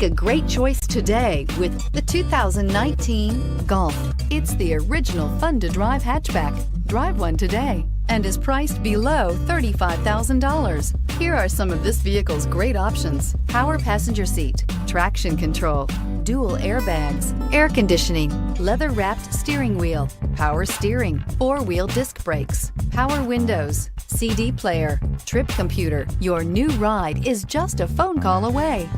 Make a great choice today with the 2019 Golf. It's the original fun-to-drive hatchback. Drive one today and is priced below $35,000. Here are some of this vehicle's great options: power passenger seat, traction control, dual airbags, air conditioning, leather-wrapped steering wheel, power steering, four-wheel disc brakes, power windows, CD player, trip computer. Your new ride is just a phone call away.